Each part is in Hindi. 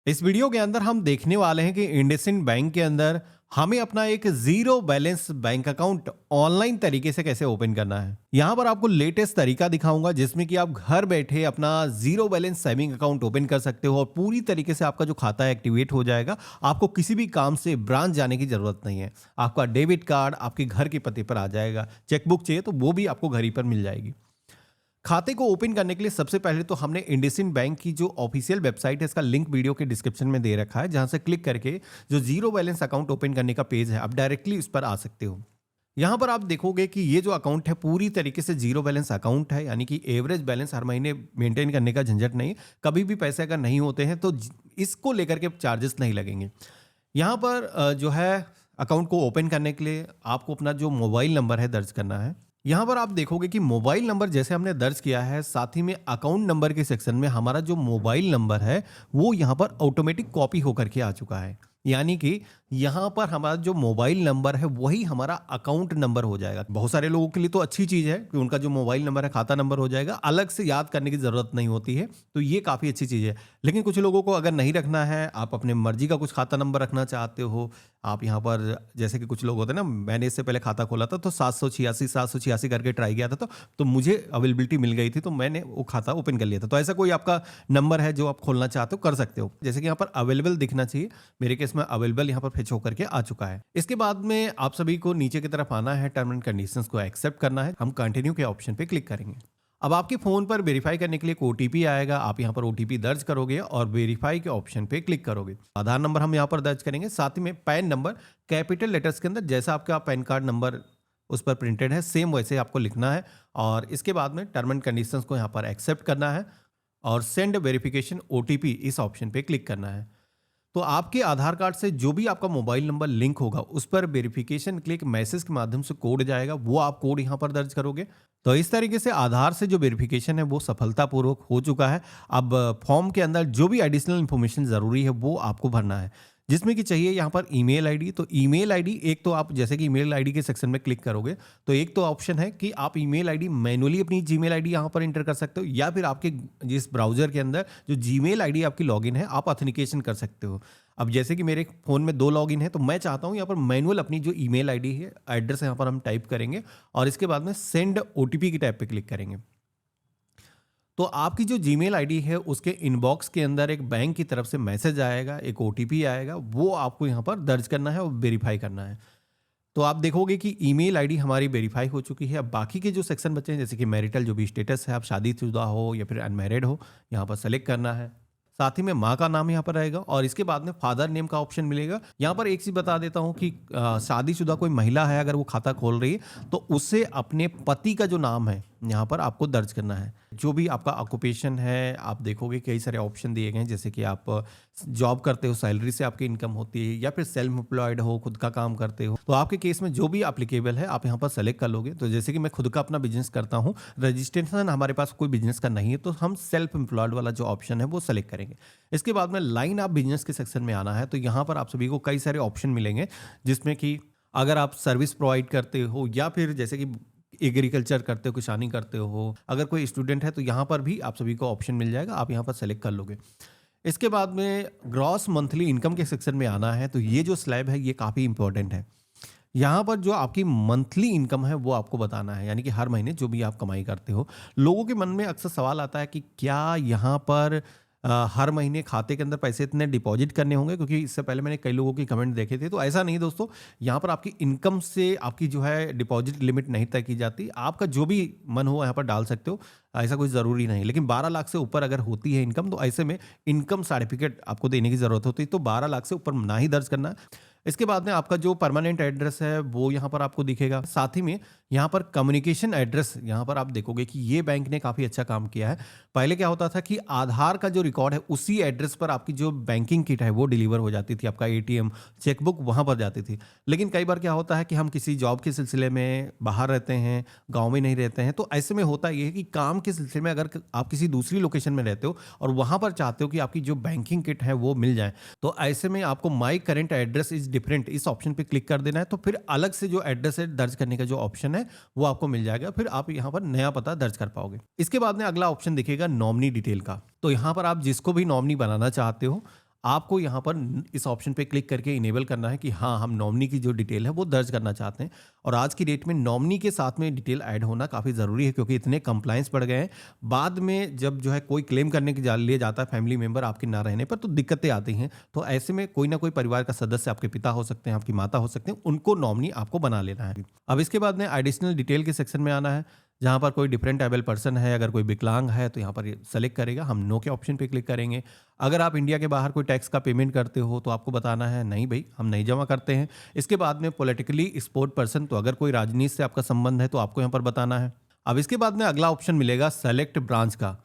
इस वीडियो के अंदर हम देखने वाले हैं कि इंडसइंड बैंक के अंदर हमें अपना एक zero balance bank account online तरीके से कैसे ओपन करना है। यहाँ पर आपको लेटेस्ट तरीका दिखाऊंगा जिसमें कि आप घर बैठे अपना zero balance saving account open कर सकते हो और पूरी तरीके से आपका जो खाता है एक्टिवेट हो जाएगा। आपको किसी भी काम से ब्रांच जाने की जरूरत नहीं है। आपका डेबिट कार्ड आपके घर के पते पर आ जाएगा। चेकबुक चाहिए तो वो भी आपको घर ही पर मिल जाएगी। खाते को ओपन करने के लिए सबसे पहले तो हमने इंडसइंड बैंक की जो ऑफिशियल वेबसाइट है इसका लिंक वीडियो के डिस्क्रिप्शन में दे रखा है, जहां से क्लिक करके जो जीरो बैलेंस अकाउंट ओपन करने का पेज है आप डायरेक्टली उस पर आ सकते हो। यहां पर आप देखोगे कि ये जो अकाउंट है पूरी तरीके से जीरो बैलेंस अकाउंट है, यानी कि एवरेज बैलेंस हर महीने मेंटेन करने का झंझट नहीं। कभी भी पैसे अगर नहीं होते हैं तो इसको लेकर के चार्जेस नहीं लगेंगे। यहाँ पर जो है अकाउंट को ओपन करने के लिए आपको अपना जो मोबाइल नंबर है दर्ज करना है। यहाँ पर आप देखोगे कि मोबाइल नंबर जैसे हमने दर्ज किया है, साथ ही में अकाउंट नंबर के सेक्शन में हमारा जो मोबाइल नंबर है वो यहाँ पर ऑटोमेटिक कॉपी होकर के आ चुका है। यानी कि यहाँ पर हमारा जो मोबाइल नंबर है वही हमारा अकाउंट नंबर हो जाएगा। बहुत सारे लोगों के लिए तो अच्छी चीज़ है कि उनका जो मोबाइल नंबर है खाता नंबर हो जाएगा, अलग से याद करने की ज़रूरत नहीं होती है, तो ये काफ़ी अच्छी चीज़ है। लेकिन कुछ लोगों को अगर नहीं रखना है, आप अपने मर्जी का कुछ खाता नंबर रखना चाहते हो, आप यहाँ पर जैसे कि कुछ लोग होते हैं ना, मैंने इससे पहले खाता खोला था तो 786 करके ट्राई किया था तो मुझे अवेलेबिलिटी मिल गई थी तो मैंने वो खाता ओपन कर लिया था। तो ऐसा कोई आपका नंबर है जो आप खोलना चाहते हो कर सकते हो। जैसे कि यहाँ पर अवेलेबल दिखना चाहिए, मेरे केस में अवेलेबल यहाँ पर फिच होकर के आ चुका है। इसके बाद में आप सभी को नीचे की तरफ आना है, टर्म एंड कंडीशंस को एक्सेप्ट करना है। हम कंटिन्यू के ऑप्शन पे क्लिक करेंगे। अब आपके फोन पर वेरीफाई करने के लिए एक ओटीपी आएगा। आप यहाँ पर ओटीपी दर्ज करोगे और वेरीफाई के ऑप्शन पे क्लिक करोगे। आधार नंबर हम यहाँ पर दर्ज करेंगे, साथ ही में पैन नंबर कैपिटल लेटर्स के अंदर जैसा आपका पैन कार्ड नंबर उस पर प्रिंटेड है सेम वैसे आपको लिखना है। और इसके बाद में टर्म एंड कंडीशंस को यहाँ पर एक्सेप्ट करना है और सेंड वेरिफिकेशन ओटीपी इस ऑप्शन पे क्लिक करना है। तो आपके आधार कार्ड से जो भी आपका मोबाइल नंबर लिंक होगा उस पर वेरिफिकेशन के लिए एक मैसेज के माध्यम से कोड जाएगा, वो आप कोड यहाँ पर दर्ज करोगे। तो इस तरीके से आधार से जो वेरिफिकेशन है वो सफलतापूर्वक हो चुका है। अब फॉर्म के अंदर जो भी एडिशनल इन्फॉर्मेशन ज़रूरी है वो आपको भरना है, जिसमें कि चाहिए यहाँ पर ईमेल आईडी। तो ईमेल आईडी एक तो आप जैसे कि ईमेल आईडी के सेक्शन में क्लिक करोगे तो एक तो ऑप्शन है कि आप ईमेल आईडी मैनुअली अपनी जीमेल आईडी यहाँ पर एंटर कर सकते हो, या फिर आपके जिस ब्राउजर के अंदर जो जीमेल आईडी आपकी लॉगिन है आप ऑथेंटिकेशन कर सकते हो। अब जैसे कि मेरे फ़ोन में 2 लॉगिन है तो मैं चाहता हूँ यहाँ पर मैनुअल अपनी जो ईमेल आईडी है एड्रेस यहाँ पर हम टाइप करेंगे और इसके बाद में सेंड ओटीपी की टैब पे क्लिक करेंगे। तो आपकी जो जीमेल आईडी है उसके इनबॉक्स के अंदर एक बैंक की तरफ से मैसेज आएगा, एक ओटीपी आएगा, वो आपको यहाँ पर दर्ज करना है और वेरीफाई करना है। तो आप देखोगे कि ईमेल आईडी हमारी वेरीफाई हो चुकी है। अब बाकी के जो सेक्शन बचे हैं जैसे कि मैरिटल जो भी स्टेटस है, आप शादीशुदा हो या फिर अनमैरिड हो, यहाँ पर सेलेक्ट करना है। साथ ही में माँ का नाम यहाँ पर रहेगा और इसके बाद में फादर नेम का ऑप्शन मिलेगा। यहाँ पर एक चीज़ बता देता हूँ कि शादीशुदा कोई महिला है अगर वो खाता खोल रही है तो उसे अपने पति का जो नाम है यहाँ पर आपको दर्ज करना है। जो भी आपका ऑक्यूपेशन है, आप देखोगे कई सारे ऑप्शन दिए गए हैं, जैसे कि आप जॉब करते हो, सैलरी से आपकी इनकम होती है, या फिर सेल्फ एम्प्लॉयड हो, खुद का काम करते हो, तो आपके केस में जो भी एप्लीकेबल है आप यहाँ पर सेलेक्ट कर लोगे। तो जैसे कि मैं खुद का अपना बिजनेस करता हूँ, रजिस्ट्रेशन हमारे पास कोई बिजनेस का नहीं है, तो हम सेल्फ एम्प्लॉयड वाला जो ऑप्शन है वो सेलेक्ट करेंगे। इसके बाद में लाइन ऑफ बिजनेस के सेक्शन में आना है। तो यहाँ पर आप सभी को कई सारे ऑप्शन मिलेंगे, जिसमें कि अगर आप सर्विस प्रोवाइड करते हो या फिर जैसे कि एग्रीकल्चर करते हो, किसानी करते हो, अगर कोई स्टूडेंट है तो यहाँ पर भी आप सभी को ऑप्शन मिल जाएगा, आप यहाँ पर सेलेक्ट कर लोगे। इसके बाद में ग्रॉस मंथली इनकम के सेक्शन में आना है। तो ये जो स्लैब है ये काफ़ी इंपॉर्टेंट है। यहाँ पर जो आपकी मंथली इनकम है वो आपको बताना है, यानी कि हर महीने जो भी आप कमाई करते हो। लोगों के मन में अक्सर सवाल आता है कि क्या यहाँ पर हर महीने खाते के अंदर पैसे इतने डिपॉजिट करने होंगे, क्योंकि इससे पहले मैंने कई लोगों की कमेंट देखे थे। तो ऐसा नहीं दोस्तों, यहाँ पर आपकी इनकम से आपकी जो है डिपॉजिट लिमिट नहीं तय की जाती। आपका जो भी मन हो यहाँ पर डाल सकते हो, ऐसा कोई ज़रूरी नहीं। लेकिन 12 लाख से ऊपर अगर होती है इनकम तो ऐसे में इनकम सर्टिफिकेट आपको देने की ज़रूरत होती है, तो 12 लाख से ऊपर ना ही दर्ज करना। इसके बाद में आपका जो परमानेंट एड्रेस है वो यहाँ पर आपको दिखेगा। साथ ही में यहाँ पर कम्युनिकेशन एड्रेस, यहाँ पर आप देखोगे कि ये बैंक ने काफ़ी अच्छा काम किया है। पहले क्या होता था कि आधार का जो रिकॉर्ड है उसी एड्रेस पर आपकी जो बैंकिंग किट है वो डिलीवर हो जाती थी, आपका एटीएम, चेकबुक वहाँ पर जाती थी। लेकिन कई बार क्या होता है कि हम किसी जॉब के सिलसिले में बाहर रहते हैं, गाँव में नहीं रहते हैं, तो ऐसे में होता ये है कि काम के सिलसिले में अगर आप किसी दूसरी लोकेशन में रहते हो और वहाँ पर चाहते हो कि आपकी जो बैंकिंग किट है वो मिल जाए, तो ऐसे में आपको my current address is different इस ऑप्शन पे क्लिक कर देना है। तो फिर अलग से जो एड्रेस है दर्ज करने का जो ऑप्शन है वो आपको मिल जाएगा, फिर आप यहाँ पर नया पता दर्ज कर पाओगे। इसके बाद में अगला ऑप्शन दिखेगा नॉमिनी डिटेल का। तो यहाँ पर आप जिसको भी नॉमिनी बनाना चाहते हो आपको यहाँ पर इस ऑप्शन पे क्लिक करके इनेबल करना है कि हाँ, हम नॉमिनी की जो डिटेल है वो दर्ज करना चाहते हैं। और आज की डेट में नॉमिनी के साथ में डिटेल ऐड होना काफ़ी ज़रूरी है, क्योंकि इतने कंप्लायंस बढ़ गए हैं। बाद में जब जो है कोई क्लेम करने के लिए जाता है फैमिली मेंबर आपके ना रहने पर, तो दिक्कतें आती हैं। तो ऐसे में कोई ना कोई परिवार का सदस्य, आपके पिता हो सकते हैं, आपकी माता हो सकते हैं, उनको नॉमिनी आपको बना लेना है। अब इसके बाद में एडिशनल डिटेल के सेक्शन में आना है, जहाँ पर कोई डिफरेंट एबल पर्सन है, अगर कोई विकलांग है तो यहाँ पर सेलेक्ट करेगा, हम नो के ऑप्शन पे क्लिक करेंगे। अगर आप इंडिया के बाहर कोई टैक्स का पेमेंट करते हो तो आपको बताना है नहीं भाई, हम नहीं जमा करते हैं। इसके बाद में पॉलिटिकली स्पोर्ट पर्सन, तो अगर कोई राजनीति से आपका संबंध है तो आपको यहाँ पर बताना है। अब इसके बाद में अगला ऑप्शन मिलेगा सेलेक्ट ब्रांच का,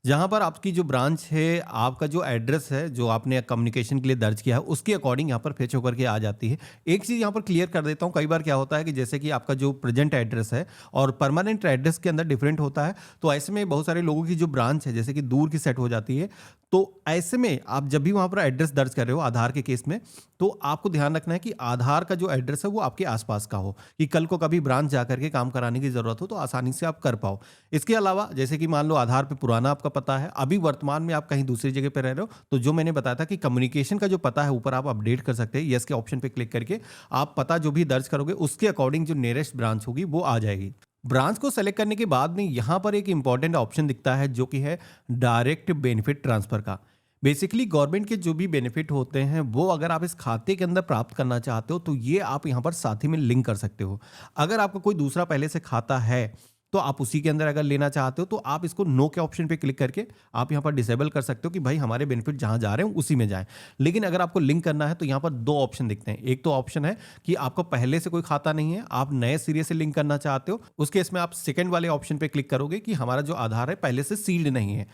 जहाँ पर आपकी जो ब्रांच है, आपका जो एड्रेस है, जो आपने कम्युनिकेशन के लिए दर्ज किया है, उसके अकॉर्डिंग यहाँ पर फेच होकर के आ जाती है। एक चीज़ यहाँ पर क्लियर कर देता हूँ, कई बार क्या होता है कि जैसे कि आपका जो प्रेजेंट एड्रेस है और परमानेंट एड्रेस के अंदर डिफरेंट होता है, तो ऐसे में बहुत सारे लोगों की जो ब्रांच है जैसे कि दूर की सेट हो जाती है। तो ऐसे में आप जब भी वहाँ पर एड्रेस दर्ज कर रहे हो आधार के केस में, तो आपको ध्यान रखना है कि आधार का जो एड्रेस है वो आपके आसपास का हो, कि कल को कभी ब्रांच जाकर के काम कराने की ज़रूरत हो तो आसानी से आप कर पाओ। इसके अलावा जैसे कि मान लो आधार पे पुराना आपका पता है, अभी वर्तमान में आप कहीं दूसरी जगह पे रह रहे हो, तो जो मैंने बताया था कि कम्युनिकेशन का जो पता है ऊपर आप अपडेट कर सकते हैं, यस के ऑप्शन पे क्लिक करके आप पता जो भी दर्ज करोगे उसके अकॉर्डिंग जो नियरेस्ट ब्रांच होगी वो आ जाएगी। ब्रांच को सेलेक्ट करने के बाद में यहाँ पर एक इंपॉर्टेंट ऑप्शन दिखता है जो कि है डायरेक्ट बेनिफिट ट्रांसफर का। बेसिकली गवर्नमेंट के जो भी बेनिफिट होते हैं वो अगर आप इस खाते के अंदर प्राप्त करना चाहते हो तो ये आप यहाँ पर साथ ही में लिंक कर सकते हो। अगर आपका कोई दूसरा पहले से खाता है तो आप उसी के अंदर अगर लेना चाहते हो तो आप इसको नो के ऑप्शन पे क्लिक करके आप यहाँ पर डिसेबल कर सकते हो कि भाई हमारे बेनिफिट जहाँ जा रहे हैं उसी में जाएं। लेकिन अगर आपको लिंक करना है तो यहाँ पर दो ऑप्शन दिखते हैं। एक तो ऑप्शन है कि आपको पहले से कोई खाता नहीं है, आप नए सिरे से लिंक करना चाहते हो, उस केस में आप सेकंड वाले ऑप्शन पे क्लिक करोगे कि हमारा जो आधार है पहले से सील्ड नहीं है।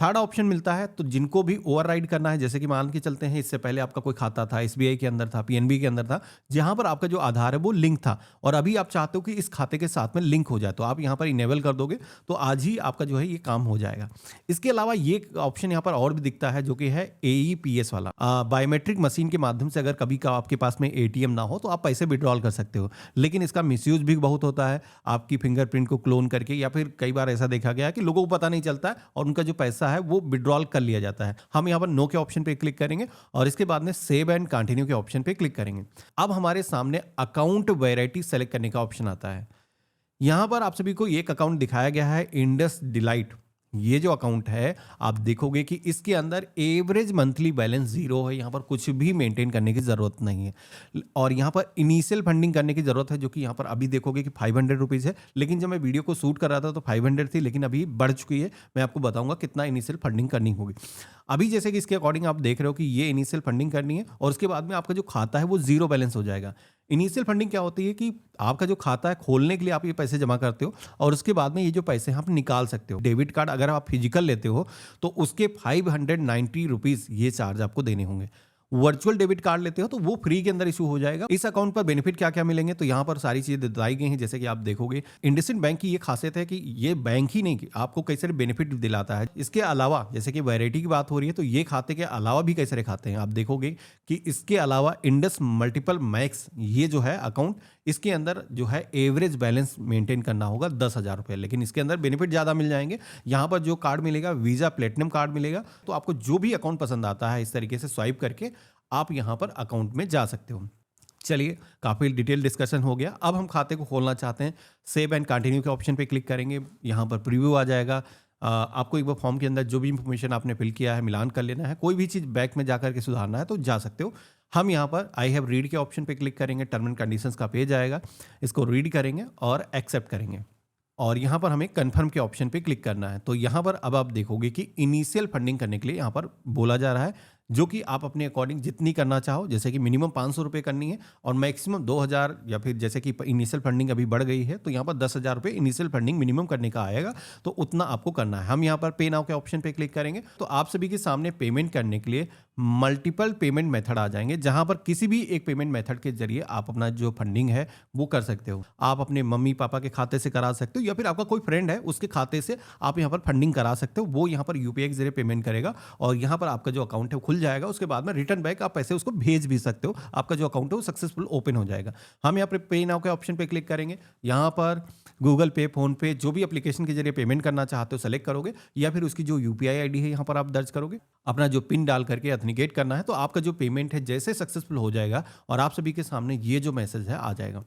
थर्ड ऑप्शन मिलता है तो जिनको भी ओवरराइड करना है, जैसे कि मान के चलते हैं इससे पहले आपका कोई खाता था, एसबीआई के अंदर था, पीएनबी के अंदर था, जहां पर आपका जो आधार है वो लिंक था और अभी आप चाहते हो कि इस खाते के साथ में लिंक हो जाए, तो आप यहां पर इनेबल कर दोगे तो आज ही आपका जो है ये काम हो जाएगा। इसके अलावा ये ऑप्शन यहाँ पर और भी दिखता है जो कि है AEPS वाला, बायोमेट्रिक मशीन के माध्यम से अगर कभी का आपके पास में ATM ना हो तो आप पैसे विड्रॉल कर सकते हो, लेकिन इसका मिसयूज भी बहुत होता है, आपकी फिंगरप्रिंट को क्लोन करके, या फिर कई बार ऐसा देखा गया है कि लोगों को पता नहीं चलता है और उनका जो पैसा है वो विड्रॉल कर लिया जाता है। हम यहाँ पर नो के ऑप्शन पे क्लिक करेंगे और इसके बाद में सेव एंड कंटिन्यू के ऑप्शन पे क्लिक करेंगे। अब हमारे सामने अकाउंट वैरायटी सेलेक्ट करने का ऑप्शन आता है। यहां पर आप सभी को एक अकाउंट दिखाया गया है, इंडस डिलाइट। ये जो अकाउंट है आप देखोगे कि इसके अंदर एवरेज मंथली बैलेंस 0 है, यहाँ पर कुछ भी मेंटेन करने की ज़रूरत नहीं है और यहाँ पर इनिशियल फंडिंग करने की ज़रूरत है, जो कि यहाँ पर अभी देखोगे कि 500 रुपीज़ है, लेकिन जब मैं वीडियो को शूट कर रहा था तो 500 थी, लेकिन अभी बढ़ चुकी है। मैं आपको बताऊंगा कितना इनिशियल फंडिंग करनी होगी। अभी जैसे कि इसके अकॉर्डिंग आप देख रहे हो कि ये इनिशियल फंडिंग करनी है और उसके बाद में आपका जो खाता है वो 0 बैलेंस हो जाएगा। इनिशियल फंडिंग क्या होती है कि आपका जो खाता है खोलने के लिए आप ये पैसे जमा करते हो और उसके बाद में ये जो पैसे हैं आप निकाल सकते हो। डेबिट कार्ड अगर आप फिजिकल लेते हो तो उसके 590 रुपीज़ ये चार्ज आपको देने होंगे। वर्चुअल डेबिट कार्ड लेते हो तो वो फ्री के अंदर इशू हो जाएगा। इस अकाउंट पर बेनिफिट क्या क्या मिलेंगे तो यहाँ पर सारी चीजें बताई गई हैं। जैसे कि आप देखोगे इंडसइंड बैंक की ये खासियत है कि ये बैंक ही नहीं, आपको कई सारे बेनिफिट दिलाता है। इसके अलावा जैसे कि वैरायटी की बात हो रही है तो ये खाते के अलावा भी कई सारे खाते हैं। आप देखोगे कि इसके अलावा इंडस मल्टीपल मैक्स ये जो है अकाउंट, इसके अंदर जो है एवरेज बैलेंस मेंटेन करना होगा 10,000 रुपये, लेकिन इसके अंदर बेनिफिट ज़्यादा मिल जाएंगे। यहाँ पर जो कार्ड मिलेगा वीज़ा प्लेटिनम कार्ड मिलेगा, तो आपको जो भी अकाउंट पसंद आता है इस तरीके से स्वाइप करके आप यहाँ पर अकाउंट में जा सकते हो। चलिए, काफ़ी डिटेल डिस्कशन हो गया। अब हम खाते को खोलना चाहते हैं, सेव एंड कंटिन्यू के ऑप्शन पे क्लिक करेंगे। यहाँ पर प्रीव्यू आ जाएगा। आपको एक बार फॉर्म के अंदर जो भी इंफॉर्मेशन आपने फिल किया है मिलान कर लेना है। कोई भी चीज़ बैक में जाकर के सुधारना है तो जा सकते हो। हम यहाँ पर आई हैव रीड के ऑप्शन पे क्लिक करेंगे। टर्म एंड कंडीशंस का पेज आएगा, इसको रीड करेंगे और एक्सेप्ट करेंगे और यहाँ पर हमें कंफर्म के ऑप्शन पे क्लिक करना है। तो यहाँ पर अब आप देखोगे कि इनिशियल फंडिंग करने के लिए यहाँ पर बोला जा रहा है, जो कि आप अपने अकॉर्डिंग जितनी करना चाहो, जैसे कि मिनिमम 500 रुपये करनी है और मैक्सिमम 2,000, या फिर जैसे कि इनिशियल फंडिंग अभी बढ़ गई है तो यहाँ पर 10,000 रुपये इनिशियल फंडिंग मिनिमम करने का आएगा, तो उतना आपको करना है। हम यहाँ पर पे नाउ के ऑप्शन पे क्लिक करेंगे तो आप सभी के सामने पेमेंट करने के लिए मल्टीपल पेमेंट मेथड आ जाएंगे, जहां पर किसी भी एक पेमेंट मेथड के जरिए आप अपना जो फंडिंग है वो कर सकते हो। आप अपने मम्मी पापा के खाते से करा सकते हो या फिर आपका कोई फ्रेंड है उसके खाते से आप यहाँ पर फंडिंग करा सकते हो। वो यहाँ पर यूपीआई के जरिए पेमेंट करेगा और यहाँ पर आपका जो अकाउंट है वो खुल जाएगा, उसके बाद में रिटर्न बैक आप पैसे उसको भेज भी सकते हो, आपका जो अकाउंट है वो सक्सेसफुल ओपन हो जाएगा। हम यहाँ पर पे नाउ के ऑप्शन पे क्लिक करेंगे, यहाँ पर गूगल पे, फोन पे, जो भी एप्लीकेशन के जरिए पेमेंट करना चाहते हो सेलेक्ट करोगे, या फिर उसकी जो यूपीआई आईडी है यहाँ पर आप दर्ज करोगे, अपना जो पिन डाल करके ऑथेंटिकेट करना है, तो आपका जो पेमेंट है जैसे सक्सेसफुल हो जाएगा और आप सभी के सामने ये जो मैसेज है आ जाएगा।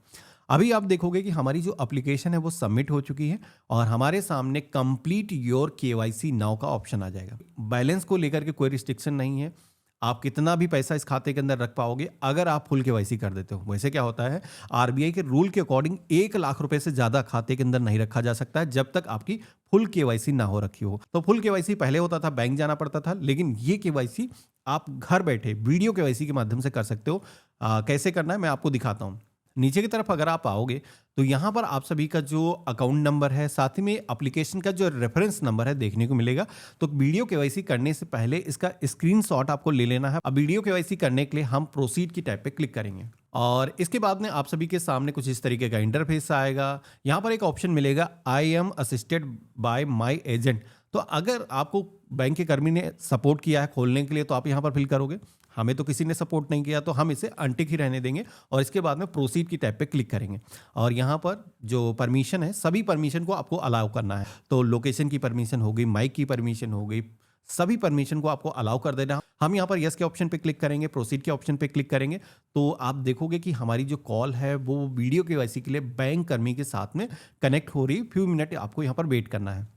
अभी आप देखोगे कि हमारी जो एप्लीकेशन है वो सबमिट हो चुकी है और हमारे सामने कंप्लीट योर केवाईसी नाउ का ऑप्शन आ जाएगा। बैलेंस को लेकर के कोई रिस्ट्रिक्शन नहीं है, आप कितना भी पैसा इस खाते के अंदर रख पाओगे अगर आप फुल केवाईसी कर देते हो। वैसे क्या होता है, आरबीआई के रूल के अकॉर्डिंग 1 लाख रुपए से ज्यादा खाते के अंदर नहीं रखा जा सकता है जब तक आपकी फुल केवाईसी ना हो रखी हो। तो फुल केवाईसी पहले होता था, बैंक जाना पड़ता था, लेकिन ये केवाईसी आप घर बैठे वीडियो केवाईसी के माध्यम से कर सकते हो। कैसे करना है मैं आपको दिखाता हूँ। नीचे की तरफ अगर आप आओगे तो यहाँ पर आप सभी का जो अकाउंट नंबर है, साथ ही में एप्लीकेशन का जो रेफरेंस नंबर है देखने को मिलेगा। तो वीडियो केवाईसी करने से पहले इसका स्क्रीनशॉट आपको ले लेना है। अब वीडियो केवाईसी करने के लिए हम प्रोसीड की टैब पे क्लिक करेंगे और इसके बाद में आप सभी के सामने कुछ इस तरीके का इंटरफेस आएगा। यहाँ पर एक ऑप्शन मिलेगा, I am assisted by my agent. तो अगर आपको बैंक के कर्मी ने सपोर्ट किया है खोलने के लिए तो आप यहाँ पर फिल करोगे। हमें तो किसी ने सपोर्ट नहीं किया तो हम इसे अनटिक ही रहने देंगे और इसके बाद में प्रोसीड की टैब पे क्लिक करेंगे और यहाँ पर जो परमिशन है सभी परमिशन को आपको अलाउ करना है। तो लोकेशन की परमिशन हो गई, माइक की परमिशन हो गई, सभी परमिशन को आपको अलाउ कर देना। हम यहाँ पर यस के ऑप्शन पे क्लिक करेंगे, प्रोसीड के ऑप्शन पे क्लिक करेंगे तो आप देखोगे कि हमारी जो कॉल है वो वीडियो केवाईसी के लिए बैंक कर्मी के साथ में कनेक्ट हो रही है। फ्यू मिनट आपको यहाँ पर वेट करना है।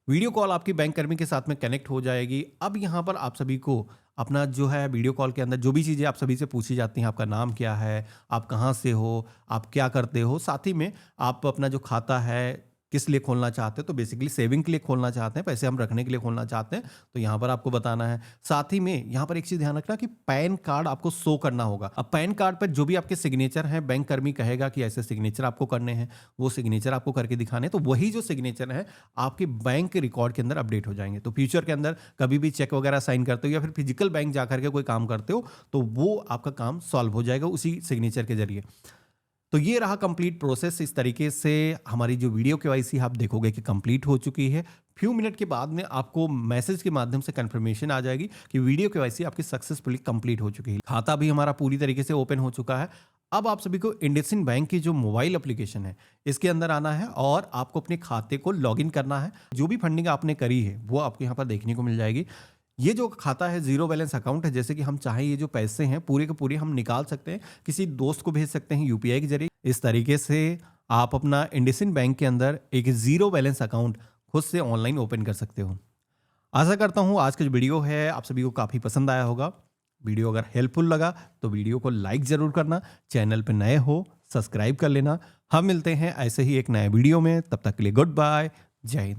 वीडियो कॉल आपकी बैंक कर्मी के साथ में कनेक्ट हो जाएगी। अब यहाँ पर आप सभी को अपना जो है वीडियो कॉल के अंदर जो भी चीज़ें आप सभी से पूछी जाती हैं, आपका नाम क्या है, आप कहाँ से हो, आप क्या करते हो, साथ ही में आप अपना जो खाता है किस लिए खोलना चाहते हो, तो बेसिकली सेविंग के लिए खोलना चाहते हैं, पैसे हम रखने के लिए खोलना चाहते हैं, तो यहाँ पर आपको बताना है। साथ ही में यहाँ पर एक चीज़ ध्यान रखना कि पैन कार्ड आपको शो करना होगा। अब पैन कार्ड पर जो भी आपके सिग्नेचर हैं, बैंक कर्मी कहेगा कि ऐसे सिग्नेचर आपको करने हैं, वो सिग्नेचर आपको करके दिखाने हैं, तो वही जो सिग्नेचर है आपके बैंक के रिकॉर्ड के अंदर अपडेट हो जाएंगे। तो फ्यूचर के अंदर कभी भी चेक वगैरह साइन करते हो या फिर फिजिकल बैंक जाकर के कोई काम करते हो तो वो आपका काम सॉल्व हो जाएगा उसी सिग्नेचर के जरिए। तो ये रहा कंप्लीट प्रोसेस। इस तरीके से हमारी जो वीडियो केवाईसी आप देखोगे कि कंप्लीट हो चुकी है। फ्यू मिनट के बाद में आपको मैसेज के माध्यम से कंफर्मेशन आ जाएगी कि वीडियो केवाईसी आपकी सक्सेसफुली कंप्लीट हो चुकी है। खाता भी हमारा पूरी तरीके से ओपन हो चुका है। अब आप सभी को इंडसइंड बैंक की जो मोबाइल एप्लीकेशन है इसके अंदर आना है और आपको अपने खाते को लॉगिन करना है। जो भी फंडिंग आपने करी है वो आपको यहाँ पर देखने को मिल जाएगी। ये जो खाता है जीरो बैलेंस अकाउंट है, जैसे कि हम चाहें ये जो पैसे हैं पूरे के पूरे हम निकाल सकते हैं, किसी दोस्त को भेज सकते हैं यूपीआई के जरिए। इस तरीके से आप अपना इंडसइंड बैंक के अंदर एक जीरो बैलेंस अकाउंट खुद से ऑनलाइन ओपन कर सकते हो। आशा करता हूँ आज का जो वीडियो है आप सभी को काफ़ी पसंद आया होगा। वीडियो अगर हेल्पफुल लगा तो वीडियो को लाइक ज़रूर करना, चैनल पर नए हो सब्सक्राइब कर लेना। हम मिलते हैं ऐसे ही एक नए वीडियो में, तब तक के लिए गुड बाय, जय हिंद।